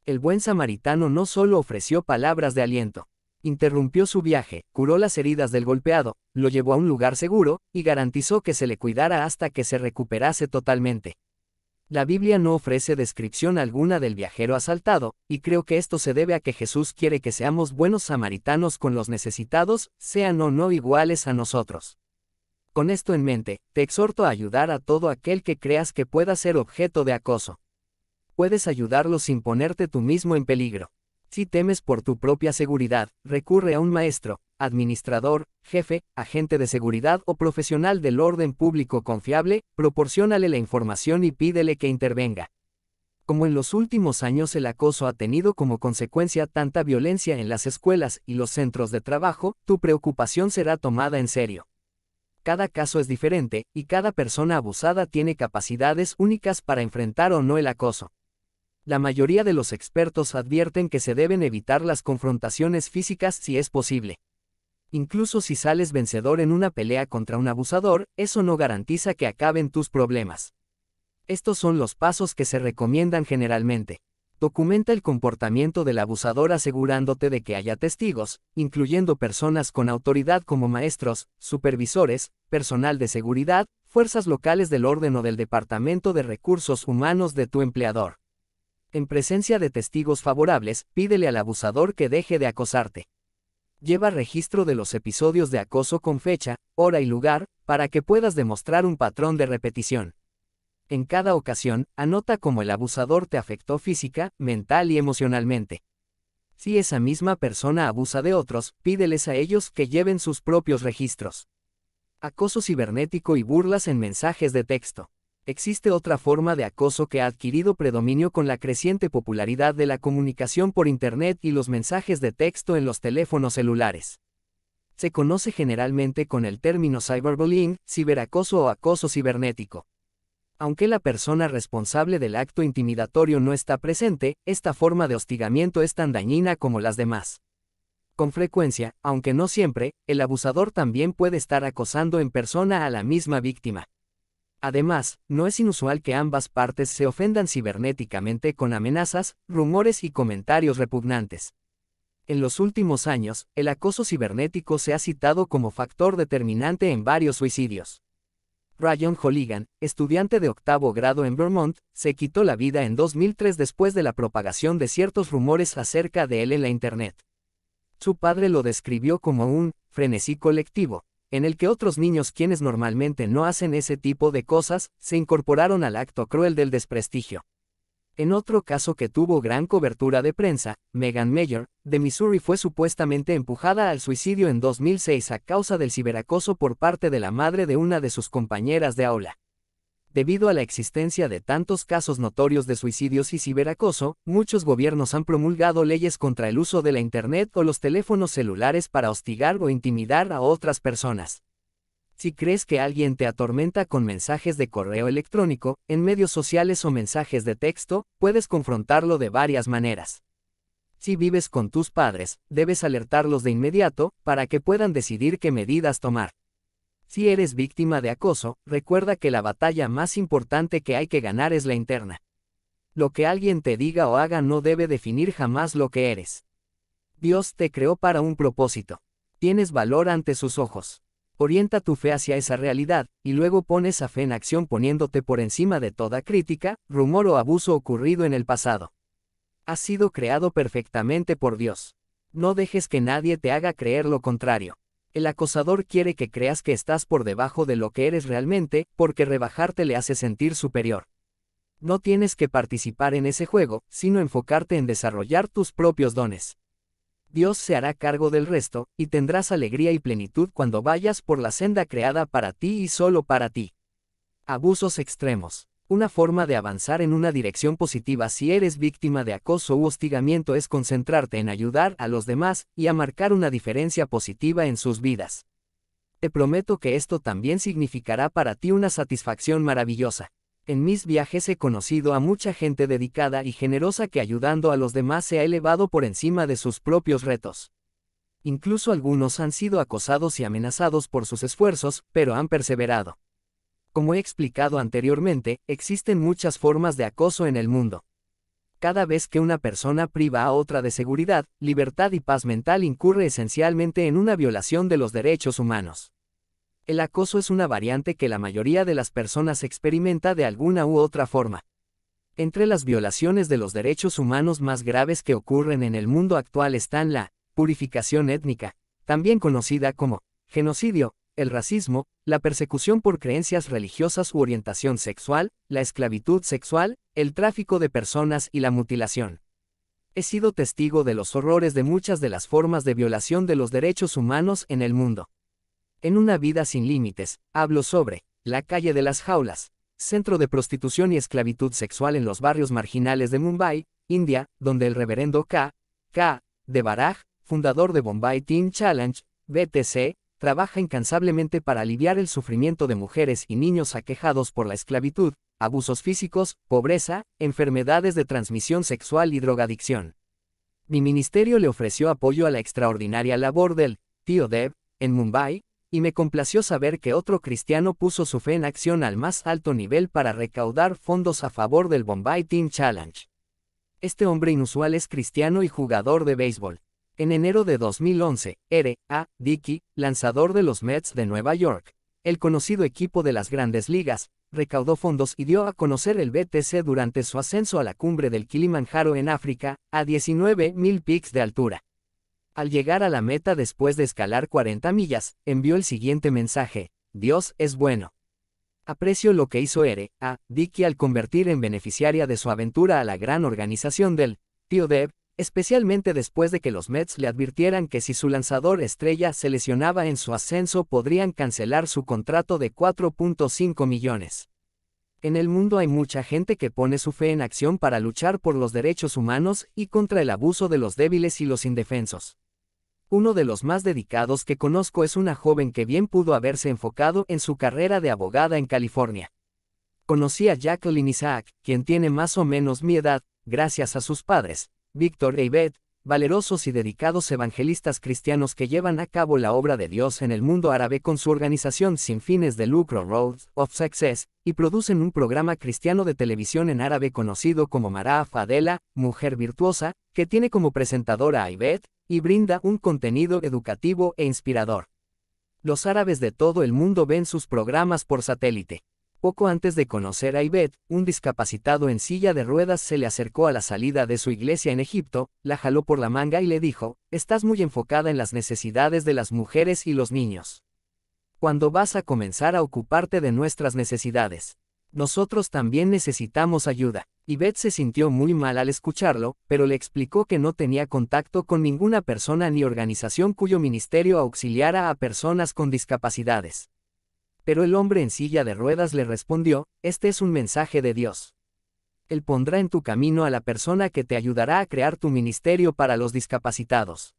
El buen samaritano no solo ofreció palabras de aliento, interrumpió su viaje, curó las heridas del golpeado, lo llevó a un lugar seguro, y garantizó que se le cuidara hasta que se recuperase totalmente. La Biblia no ofrece descripción alguna del viajero asaltado, y creo que esto se debe a que Jesús quiere que seamos buenos samaritanos con los necesitados, sean o no iguales a nosotros. Con esto en mente, te exhorto a ayudar a todo aquel que creas que pueda ser objeto de acoso. Puedes ayudarlo sin ponerte tú mismo en peligro. Si temes por tu propia seguridad, recurre a un maestro, administrador, jefe, agente de seguridad o profesional del orden público confiable, proporciónale la información y pídele que intervenga. Como en los últimos años el acoso ha tenido como consecuencia tanta violencia en las escuelas y los centros de trabajo, tu preocupación será tomada en serio. Cada caso es diferente, y cada persona abusada tiene capacidades únicas para enfrentar o no el acoso. La mayoría de los expertos advierten que se deben evitar las confrontaciones físicas si es posible. Incluso si sales vencedor en una pelea contra un abusador, eso no garantiza que acaben tus problemas. Estos son los pasos que se recomiendan generalmente. Documenta el comportamiento del abusador asegurándote de que haya testigos, incluyendo personas con autoridad como maestros, supervisores, personal de seguridad, fuerzas locales del orden o del Departamento de Recursos Humanos de tu empleador. En presencia de testigos favorables, pídele al abusador que deje de acosarte. Lleva registro de los episodios de acoso con fecha, hora y lugar, para que puedas demostrar un patrón de repetición. En cada ocasión, anota cómo el abusador te afectó física, mental y emocionalmente. Si esa misma persona abusa de otros, pídeles a ellos que lleven sus propios registros. Acoso cibernético y burlas en mensajes de texto. Existe otra forma de acoso que ha adquirido predominio con la creciente popularidad de la comunicación por Internet y los mensajes de texto en los teléfonos celulares. Se conoce generalmente con el término cyberbullying, ciberacoso o acoso cibernético. Aunque la persona responsable del acto intimidatorio no está presente, esta forma de hostigamiento es tan dañina como las demás. Con frecuencia, aunque no siempre, el abusador también puede estar acosando en persona a la misma víctima. Además, no es inusual que ambas partes se ofendan cibernéticamente con amenazas, rumores y comentarios repugnantes. En los últimos años, el acoso cibernético se ha citado como factor determinante en varios suicidios. Ryan Holigan, estudiante de octavo grado en Vermont, se quitó la vida en 2003 después de la propagación de ciertos rumores acerca de él en la Internet. Su padre lo describió como un frenesí colectivo, en el que otros niños quienes normalmente no hacen ese tipo de cosas, se incorporaron al acto cruel del desprestigio. En otro caso que tuvo gran cobertura de prensa, Megan Mayer, de Missouri fue supuestamente empujada al suicidio en 2006 a causa del ciberacoso por parte de la madre de una de sus compañeras de aula. Debido a la existencia de tantos casos notorios de suicidios y ciberacoso, muchos gobiernos han promulgado leyes contra el uso de la Internet o los teléfonos celulares para hostigar o intimidar a otras personas. Si crees que alguien te atormenta con mensajes de correo electrónico, en medios sociales o mensajes de texto, puedes confrontarlo de varias maneras. Si vives con tus padres, debes alertarlos de inmediato, para que puedan decidir qué medidas tomar. Si eres víctima de acoso, recuerda que la batalla más importante que hay que ganar es la interna. Lo que alguien te diga o haga no debe definir jamás lo que eres. Dios te creó para un propósito. Tienes valor ante sus ojos. Orienta tu fe hacia esa realidad, y luego pon esa fe en acción poniéndote por encima de toda crítica, rumor o abuso ocurrido en el pasado. Has sido creado perfectamente por Dios. No dejes que nadie te haga creer lo contrario. El acosador quiere que creas que estás por debajo de lo que eres realmente, porque rebajarte le hace sentir superior. No tienes que participar en ese juego, sino enfocarte en desarrollar tus propios dones. Dios se hará cargo del resto, y tendrás alegría y plenitud cuando vayas por la senda creada para ti y solo para ti. Abusos extremos. Una forma de avanzar en una dirección positiva si eres víctima de acoso u hostigamiento es concentrarte en ayudar a los demás y a marcar una diferencia positiva en sus vidas. Te prometo que esto también significará para ti una satisfacción maravillosa. En mis viajes he conocido a mucha gente dedicada y generosa que ayudando a los demás se ha elevado por encima de sus propios retos. Incluso algunos han sido acosados y amenazados por sus esfuerzos, pero han perseverado. Como he explicado anteriormente, existen muchas formas de acoso en el mundo. Cada vez que una persona priva a otra de seguridad, libertad y paz mental incurre esencialmente en una violación de los derechos humanos. El acoso es una variante que la mayoría de las personas experimenta de alguna u otra forma. Entre las violaciones de los derechos humanos más graves que ocurren en el mundo actual están la purificación étnica, también conocida como genocidio, el racismo, la persecución por creencias religiosas u orientación sexual, la esclavitud sexual, el tráfico de personas y la mutilación. He sido testigo de los horrores de muchas de las formas de violación de los derechos humanos en el mundo. En Una vida sin límites, hablo sobre la calle de las jaulas, centro de prostitución y esclavitud sexual en los barrios marginales de Mumbai, India, donde el reverendo K. de Baraj, fundador de Bombay Teen Challenge, BTC, trabaja incansablemente para aliviar el sufrimiento de mujeres y niños aquejados por la esclavitud, abusos físicos, pobreza, enfermedades de transmisión sexual y drogadicción. Mi ministerio le ofreció apoyo a la extraordinaria labor del tío Deb en Mumbai, y me complació saber que otro cristiano puso su fe en acción al más alto nivel para recaudar fondos a favor del Bombay Teen Challenge. Este hombre inusual es cristiano y jugador de béisbol. En enero de 2011, R.A. Dickey, lanzador de los Mets de Nueva York, el conocido equipo de las Grandes Ligas, recaudó fondos y dio a conocer el BTC durante su ascenso a la cumbre del Kilimanjaro en África, a 19,000 pies de altura. Al llegar a la meta después de escalar 40 millas, envió el siguiente mensaje: Dios es bueno. Aprecio lo que hizo R.A. Dickey al convertir en beneficiaria de su aventura a la gran organización del tío Deb, especialmente después de que los Mets le advirtieran que si su lanzador estrella se lesionaba en su ascenso podrían cancelar su contrato de 4.5 millones. En el mundo hay mucha gente que pone su fe en acción para luchar por los derechos humanos y contra el abuso de los débiles y los indefensos. Uno de los más dedicados que conozco es una joven que bien pudo haberse enfocado en su carrera de abogada en California. Conocí a Jacqueline Isaac, quien tiene más o menos mi edad, gracias a sus padres, Víctor e Yvette, valerosos y dedicados evangelistas cristianos que llevan a cabo la obra de Dios en el mundo árabe con su organización sin fines de lucro Road of Success, y producen un programa cristiano de televisión en árabe conocido como Marah Fadela, Mujer Virtuosa, que tiene como presentadora a Yvette, y brinda un contenido educativo e inspirador. Los árabes de todo el mundo ven sus programas por satélite. Poco antes de conocer a Yvette, un discapacitado en silla de ruedas se le acercó a la salida de su iglesia en Egipto, la jaló por la manga y le dijo: «Estás muy enfocada en las necesidades de las mujeres y los niños. ¿Cuándo vas a comenzar a ocuparte de nuestras necesidades? Nosotros también necesitamos ayuda». Yvette se sintió muy mal al escucharlo, pero le explicó que no tenía contacto con ninguna persona ni organización cuyo ministerio auxiliara a personas con discapacidades. Pero el hombre en silla de ruedas le respondió: «Este es un mensaje de Dios. Él pondrá en tu camino a la persona que te ayudará a crear tu ministerio para los discapacitados.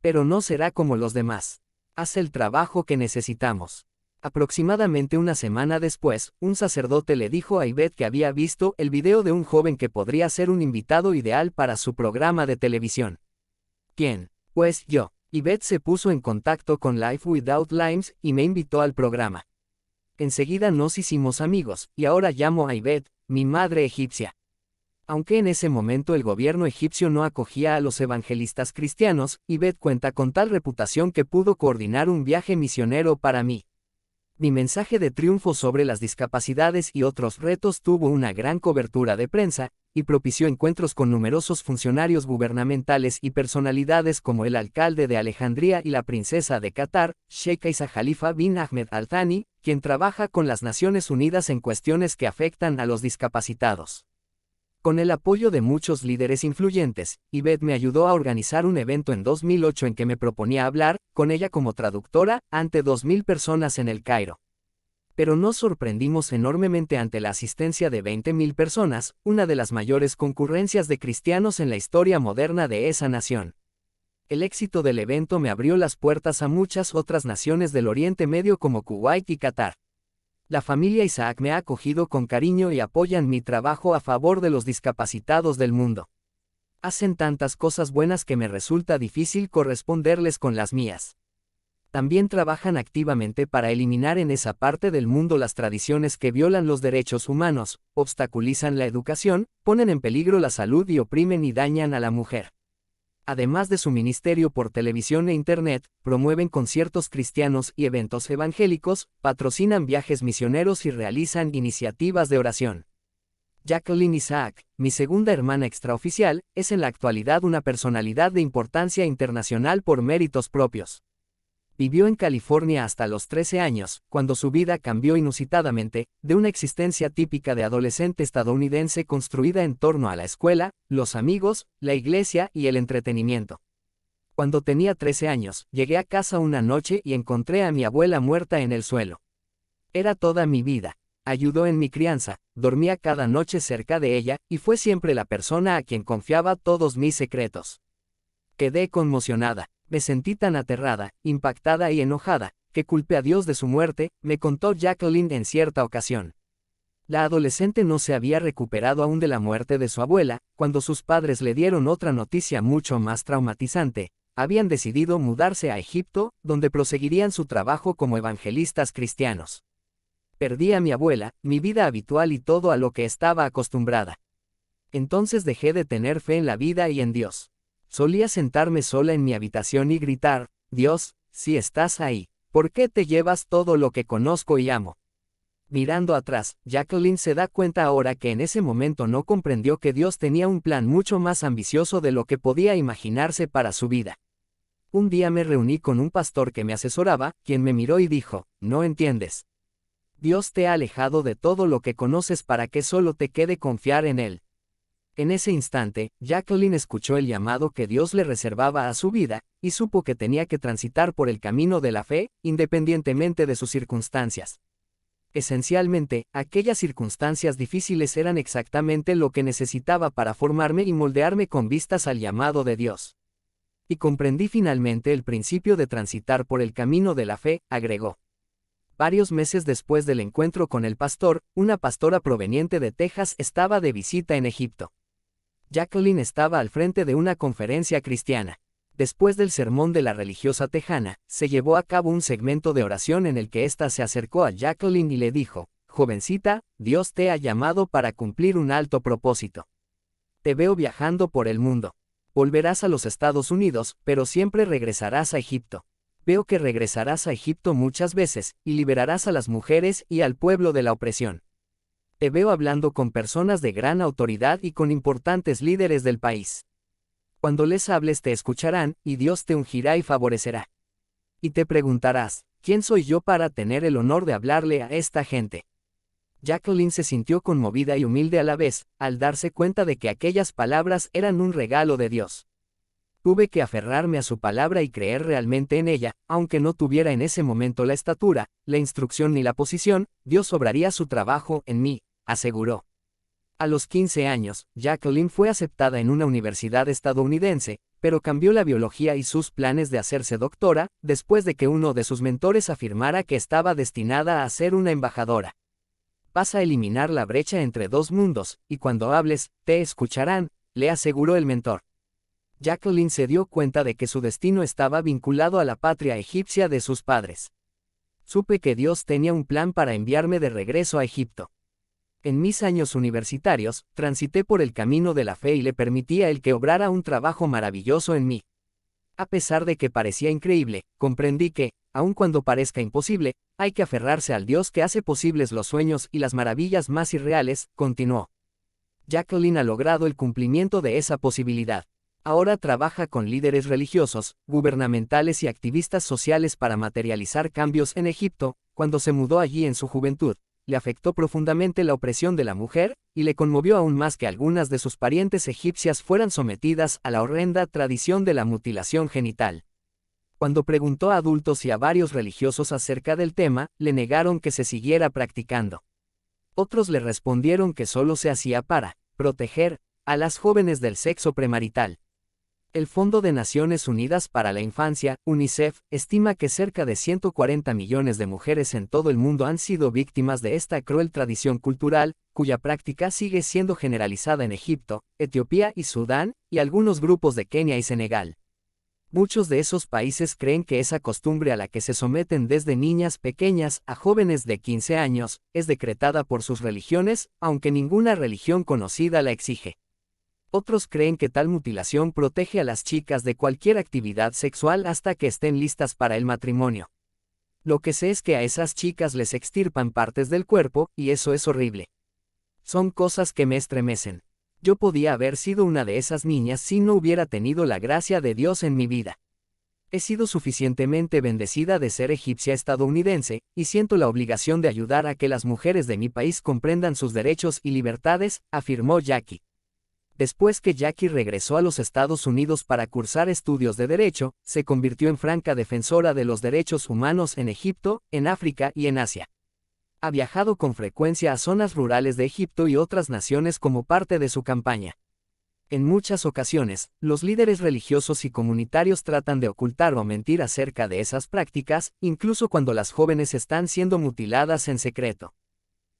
Pero no será como los demás. Haz el trabajo que necesitamos». Aproximadamente una semana después, un sacerdote le dijo a Yvette que había visto el video de un joven que podría ser un invitado ideal para su programa de televisión. ¿Quién? Pues yo. Yvette se puso en contacto con Life Without Limes y me invitó al programa. Enseguida nos hicimos amigos, y ahora llamo a Yvette mi madre egipcia. Aunque en ese momento el gobierno egipcio no acogía a los evangelistas cristianos, Yvette cuenta con tal reputación que pudo coordinar un viaje misionero para mí. Mi mensaje de triunfo sobre las discapacidades y otros retos tuvo una gran cobertura de prensa, y propició encuentros con numerosos funcionarios gubernamentales y personalidades como el alcalde de Alejandría y la princesa de Qatar, Sheikh Isa Khalifa bin Ahmed Al Thani, quien trabaja con las Naciones Unidas en cuestiones que afectan a los discapacitados. Con el apoyo de muchos líderes influyentes, Yvette me ayudó a organizar un evento en 2008 en que me proponía hablar, con ella como traductora, ante 2,000 personas en El Cairo. Pero nos sorprendimos enormemente ante la asistencia de 20,000 personas, una de las mayores concurrencias de cristianos en la historia moderna de esa nación. El éxito del evento me abrió las puertas a muchas otras naciones del Oriente Medio como Kuwait y Qatar. La familia Isaac me ha acogido con cariño y apoyan mi trabajo a favor de los discapacitados del mundo. Hacen tantas cosas buenas que me resulta difícil corresponderles con las mías. También trabajan activamente para eliminar en esa parte del mundo las tradiciones que violan los derechos humanos, obstaculizan la educación, ponen en peligro la salud y oprimen y dañan a la mujer. Además de su ministerio por televisión e internet, promueven conciertos cristianos y eventos evangélicos, patrocinan viajes misioneros y realizan iniciativas de oración. Jacqueline Isaac, mi segunda hermana extraoficial, es en la actualidad una personalidad de importancia internacional por méritos propios. Vivió en California hasta los 13 años, cuando su vida cambió inusitadamente, de una existencia típica de adolescente estadounidense construida en torno a la escuela, los amigos, la iglesia y el entretenimiento. Cuando tenía 13 años, llegué a casa una noche y encontré a mi abuela muerta en el suelo. Era toda mi vida. Ayudó en mi crianza, dormía cada noche cerca de ella, y fue siempre la persona a quien confiaba todos mis secretos. Quedé conmocionada. Me sentí tan aterrada, impactada y enojada, que culpé a Dios de su muerte, me contó Jacqueline en cierta ocasión. La adolescente no se había recuperado aún de la muerte de su abuela, cuando sus padres le dieron otra noticia mucho más traumatizante. Habían decidido mudarse a Egipto, donde proseguirían su trabajo como evangelistas cristianos. Perdí a mi abuela, mi vida habitual y todo a lo que estaba acostumbrada. Entonces dejé de tener fe en la vida y en Dios. Solía sentarme sola en mi habitación y gritar, Dios, si estás ahí, ¿por qué te llevas todo lo que conozco y amo? Mirando atrás, Jacqueline se da cuenta ahora que en ese momento no comprendió que Dios tenía un plan mucho más ambicioso de lo que podía imaginarse para su vida. Un día me reuní con un pastor que me asesoraba, quien me miró y dijo, no entiendes. Dios te ha alejado de todo lo que conoces para que solo te quede confiar en Él. En ese instante, Jacqueline escuchó el llamado que Dios le reservaba a su vida, y supo que tenía que transitar por el camino de la fe, independientemente de sus circunstancias. Esencialmente, aquellas circunstancias difíciles eran exactamente lo que necesitaba para formarme y moldearme con vistas al llamado de Dios. Y comprendí finalmente el principio de transitar por el camino de la fe, agregó. Varios meses después del encuentro con el pastor, una pastora proveniente de Texas estaba de visita en Egipto. Jacqueline estaba al frente de una conferencia cristiana. Después del sermón de la religiosa tejana, se llevó a cabo un segmento de oración en el que ésta se acercó a Jacqueline y le dijo, jovencita, Dios te ha llamado para cumplir un alto propósito. Te veo viajando por el mundo. Volverás a los Estados Unidos, pero siempre regresarás a Egipto. Veo que regresarás a Egipto muchas veces, y liberarás a las mujeres y al pueblo de la opresión. Te veo hablando con personas de gran autoridad y con importantes líderes del país. Cuando les hables te escucharán, y Dios te ungirá y favorecerá. Y te preguntarás, ¿quién soy yo para tener el honor de hablarle a esta gente? Jacqueline se sintió conmovida y humilde a la vez, al darse cuenta de que aquellas palabras eran un regalo de Dios. Tuve que aferrarme a su palabra y creer realmente en ella, aunque no tuviera en ese momento la estatura, la instrucción ni la posición, Dios obraría su trabajo en mí, aseguró. A los 15 años, Jacqueline fue aceptada en una universidad estadounidense, pero cambió la biología y sus planes de hacerse doctora, después de que uno de sus mentores afirmara que estaba destinada a ser una embajadora. Vas a eliminar la brecha entre dos mundos, y cuando hables, te escucharán, le aseguró el mentor. Jacqueline se dio cuenta de que su destino estaba vinculado a la patria egipcia de sus padres. Supe que Dios tenía un plan para enviarme de regreso a Egipto. En mis años universitarios, transité por el camino de la fe y le permití a Él que obrara un trabajo maravilloso en mí. A pesar de que parecía increíble, comprendí que, aun cuando parezca imposible, hay que aferrarse al Dios que hace posibles los sueños y las maravillas más irreales, continuó. Jacqueline ha logrado el cumplimiento de esa posibilidad. Ahora trabaja con líderes religiosos, gubernamentales y activistas sociales para materializar cambios en Egipto. Cuando se mudó allí en su juventud, le afectó profundamente la opresión de la mujer, y le conmovió aún más que algunas de sus parientes egipcias fueran sometidas a la horrenda tradición de la mutilación genital. Cuando preguntó a adultos y a varios religiosos acerca del tema, le negaron que se siguiera practicando. Otros le respondieron que solo se hacía para proteger a las jóvenes del sexo premarital. El Fondo de Naciones Unidas para la Infancia, UNICEF, estima que cerca de 140 millones de mujeres en todo el mundo han sido víctimas de esta cruel tradición cultural, cuya práctica sigue siendo generalizada en Egipto, Etiopía y Sudán, y algunos grupos de Kenia y Senegal. Muchos de esos países creen que esa costumbre a la que se someten desde niñas pequeñas a jóvenes de 15 años, es decretada por sus religiones, aunque ninguna religión conocida la exige. Otros creen que tal mutilación protege a las chicas de cualquier actividad sexual hasta que estén listas para el matrimonio. Lo que sé es que a esas chicas les extirpan partes del cuerpo, y eso es horrible. Son cosas que me estremecen. Yo podía haber sido una de esas niñas si no hubiera tenido la gracia de Dios en mi vida. He sido suficientemente bendecida de ser egipcia estadounidense, y siento la obligación de ayudar a que las mujeres de mi país comprendan sus derechos y libertades, afirmó Jackie. Después que Jackie regresó a los Estados Unidos para cursar estudios de derecho, se convirtió en franca defensora de los derechos humanos en Egipto, en África y en Asia. Ha viajado con frecuencia a zonas rurales de Egipto y otras naciones como parte de su campaña. En muchas ocasiones, los líderes religiosos y comunitarios tratan de ocultar o mentir acerca de esas prácticas, incluso cuando las jóvenes están siendo mutiladas en secreto.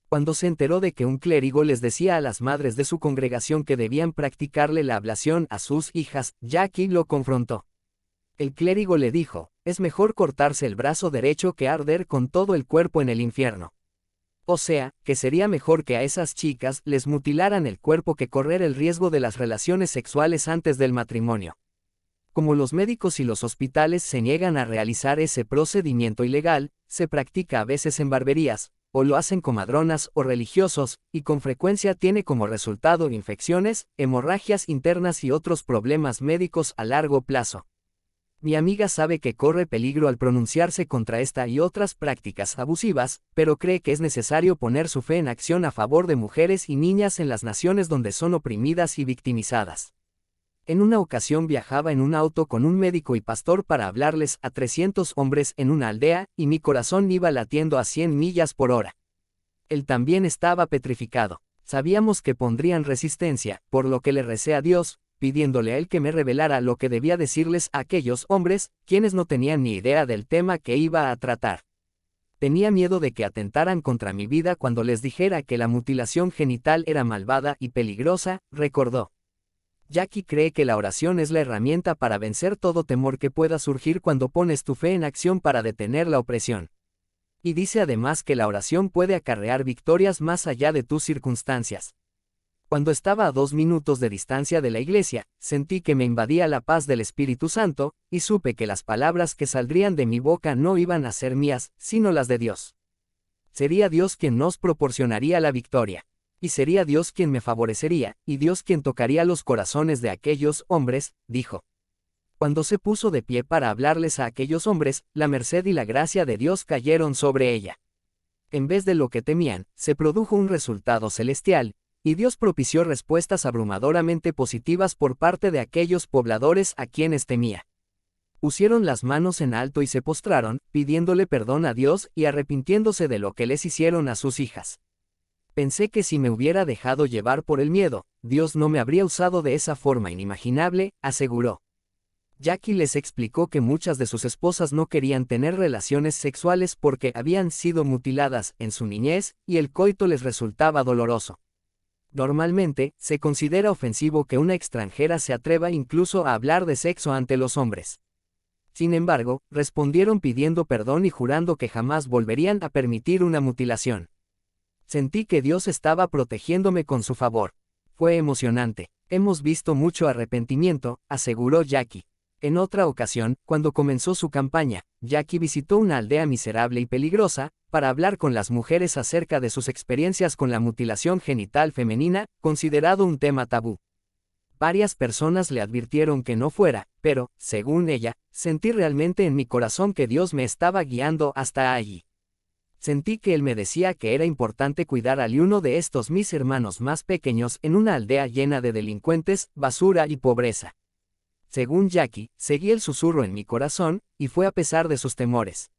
Cuando se enteró de que un clérigo les decía a las madres de su congregación que debían practicarle la ablación a sus hijas, Jackie lo confrontó. El clérigo le dijo, es mejor cortarse el brazo derecho que arder con todo el cuerpo en el infierno. O sea, que sería mejor que a esas chicas les mutilaran el cuerpo que correr el riesgo de las relaciones sexuales antes del matrimonio. Como los médicos y los hospitales se niegan a realizar ese procedimiento ilegal, se practica a veces en barberías, o lo hacen comadronas o religiosos, y con frecuencia tiene como resultado infecciones, hemorragias internas y otros problemas médicos a largo plazo. Mi amiga sabe que corre peligro al pronunciarse contra esta y otras prácticas abusivas, pero cree que es necesario poner su fe en acción a favor de mujeres y niñas en las naciones donde son oprimidas y victimizadas. En una ocasión viajaba en un auto con un médico y pastor para hablarles a 300 hombres en una aldea, y mi corazón iba latiendo a 100 millas por hora. Él también estaba petrificado. Sabíamos que pondrían resistencia, por lo que le recé a Dios, pidiéndole a él que me revelara lo que debía decirles a aquellos hombres, quienes no tenían ni idea del tema que iba a tratar. Tenía miedo de que atentaran contra mi vida cuando les dijera que la mutilación genital era malvada y peligrosa, recordó. Jackie cree que la oración es la herramienta para vencer todo temor que pueda surgir cuando pones tu fe en acción para detener la opresión. Y dice además que la oración puede acarrear victorias más allá de tus circunstancias. Cuando estaba a 2 minutos de distancia de la iglesia, sentí que me invadía la paz del Espíritu Santo, y supe que las palabras que saldrían de mi boca no iban a ser mías, sino las de Dios. Sería Dios quien nos proporcionaría la victoria. Y sería Dios quien me favorecería, y Dios quien tocaría los corazones de aquellos hombres, dijo. Cuando se puso de pie para hablarles a aquellos hombres, la merced y la gracia de Dios cayeron sobre ella. En vez de lo que temían, se produjo un resultado celestial, y Dios propició respuestas abrumadoramente positivas por parte de aquellos pobladores a quienes temía. Pusieron las manos en alto y se postraron, pidiéndole perdón a Dios y arrepintiéndose de lo que les hicieron a sus hijas. Pensé que si me hubiera dejado llevar por el miedo, Dios no me habría usado de esa forma inimaginable, aseguró. Jackie les explicó que muchas de sus esposas no querían tener relaciones sexuales porque habían sido mutiladas en su niñez, y el coito les resultaba doloroso. Normalmente, se considera ofensivo que una extranjera se atreva incluso a hablar de sexo ante los hombres. Sin embargo, respondieron pidiendo perdón y jurando que jamás volverían a permitir una mutilación. Sentí que Dios estaba protegiéndome con su favor. Fue emocionante. Hemos visto mucho arrepentimiento, aseguró Jackie. En otra ocasión, cuando comenzó su campaña, Jackie visitó una aldea miserable y peligrosa, para hablar con las mujeres acerca de sus experiencias con la mutilación genital femenina, considerado un tema tabú. Varias personas le advirtieron que no fuera, pero, según ella, sentí realmente en mi corazón que Dios me estaba guiando hasta allí. Sentí que Él me decía que era importante cuidar a uno de estos mis hermanos más pequeños en una aldea llena de delincuentes, basura y pobreza. Según Jackie, seguí el susurro en mi corazón, y fue a pesar de sus temores.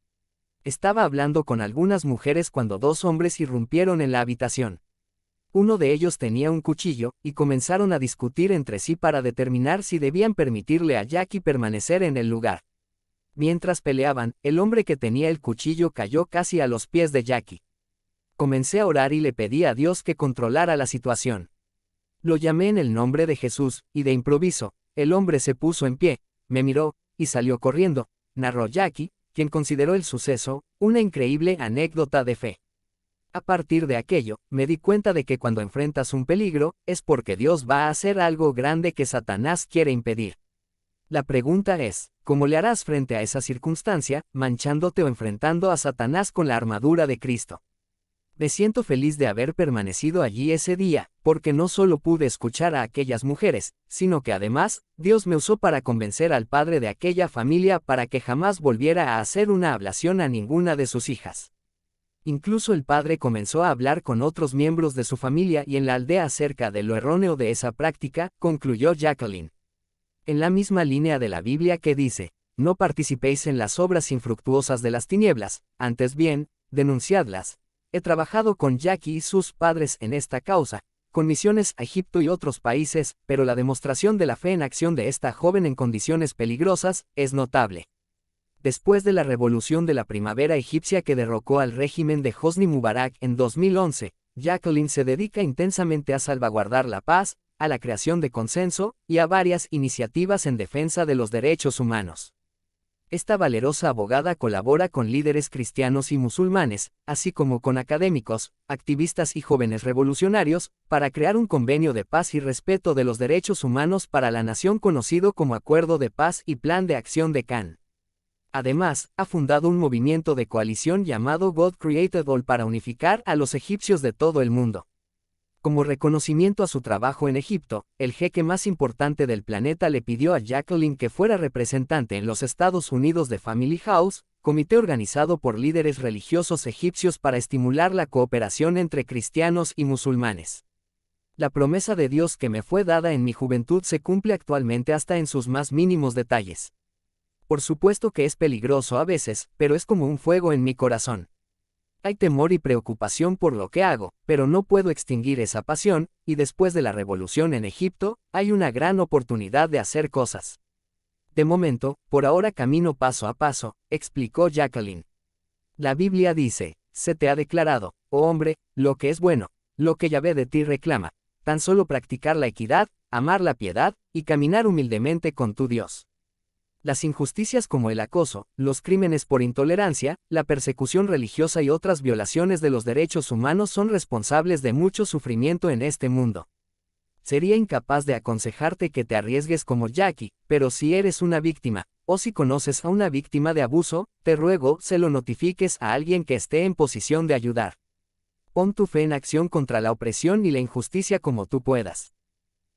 Estaba hablando con algunas mujeres cuando 2 hombres irrumpieron en la habitación. Uno de ellos tenía un cuchillo, y comenzaron a discutir entre sí para determinar si debían permitirle a Jackie permanecer en el lugar. Mientras peleaban, el hombre que tenía el cuchillo cayó casi a los pies de Jackie. Comencé a orar y le pedí a Dios que controlara la situación. Lo llamé en el nombre de Jesús, y de improviso, el hombre se puso en pie, me miró, y salió corriendo, narró Jackie, quien consideró el suceso una increíble anécdota de fe. A partir de aquello, me di cuenta de que cuando enfrentas un peligro, es porque Dios va a hacer algo grande que Satanás quiere impedir. La pregunta es, ¿cómo le harás frente a esa circunstancia, manchándote o enfrentando a Satanás con la armadura de Cristo? Me siento feliz de haber permanecido allí ese día, porque no solo pude escuchar a aquellas mujeres, sino que además, Dios me usó para convencer al padre de aquella familia para que jamás volviera a hacer una ablación a ninguna de sus hijas. Incluso el padre comenzó a hablar con otros miembros de su familia y en la aldea acerca de lo erróneo de esa práctica, concluyó Jacqueline. En la misma línea de la Biblia que dice, no participéis en las obras infructuosas de las tinieblas, antes bien, denunciadlas. He trabajado con Jackie y sus padres en esta causa, con misiones a Egipto y otros países, pero la demostración de la fe en acción de esta joven en condiciones peligrosas es notable. Después de la revolución de la primavera egipcia que derrocó al régimen de Hosni Mubarak en 2011, Jacqueline se dedica intensamente a salvaguardar la paz, a la creación de consenso y a varias iniciativas en defensa de los derechos humanos. Esta valerosa abogada colabora con líderes cristianos y musulmanes, así como con académicos, activistas y jóvenes revolucionarios, para crear un convenio de paz y respeto de los derechos humanos para la nación conocido como Acuerdo de Paz y Plan de Acción de Cannes. Además, ha fundado un movimiento de coalición llamado God Created All para unificar a los egipcios de todo el mundo. Como reconocimiento a su trabajo en Egipto, el jeque más importante del planeta le pidió a Jacqueline que fuera representante en los Estados Unidos de Family House, comité organizado por líderes religiosos egipcios para estimular la cooperación entre cristianos y musulmanes. La promesa de Dios que me fue dada en mi juventud se cumple actualmente hasta en sus más mínimos detalles. Por supuesto que es peligroso a veces, pero es como un fuego en mi corazón. Hay temor y preocupación por lo que hago, pero no puedo extinguir esa pasión, y después de la revolución en Egipto, hay una gran oportunidad de hacer cosas. De momento, por ahora camino paso a paso, explicó Jacqueline. La Biblia dice, se te ha declarado, oh hombre, lo que es bueno, lo que Yahvé de ti reclama, tan solo practicar la equidad, amar la piedad, y caminar humildemente con tu Dios. Las injusticias como el acoso, los crímenes por intolerancia, la persecución religiosa y otras violaciones de los derechos humanos son responsables de mucho sufrimiento en este mundo. Sería incapaz de aconsejarte que te arriesgues como Jackie, pero si eres una víctima, o si conoces a una víctima de abuso, te ruego se lo notifiques a alguien que esté en posición de ayudar. Pon tu fe en acción contra la opresión y la injusticia como tú puedas.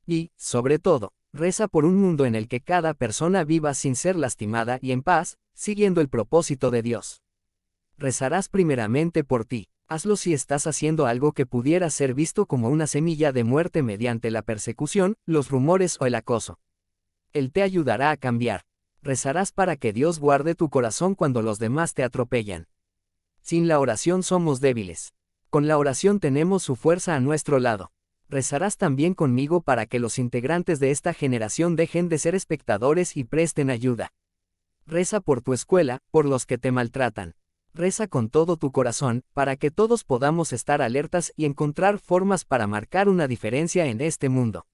Y, sobre todo, reza por un mundo en el que cada persona viva sin ser lastimada y en paz, siguiendo el propósito de Dios. Rezarás primeramente por ti. Hazlo si estás haciendo algo que pudiera ser visto como una semilla de muerte mediante la persecución, los rumores o el acoso. Él te ayudará a cambiar. Rezarás para que Dios guarde tu corazón cuando los demás te atropellan. Sin la oración somos débiles. Con la oración tenemos su fuerza a nuestro lado. Rezarás también conmigo para que los integrantes de esta generación dejen de ser espectadores y presten ayuda. Reza por tu escuela, por los que te maltratan. Reza con todo tu corazón, para que todos podamos estar alertas y encontrar formas para marcar una diferencia en este mundo.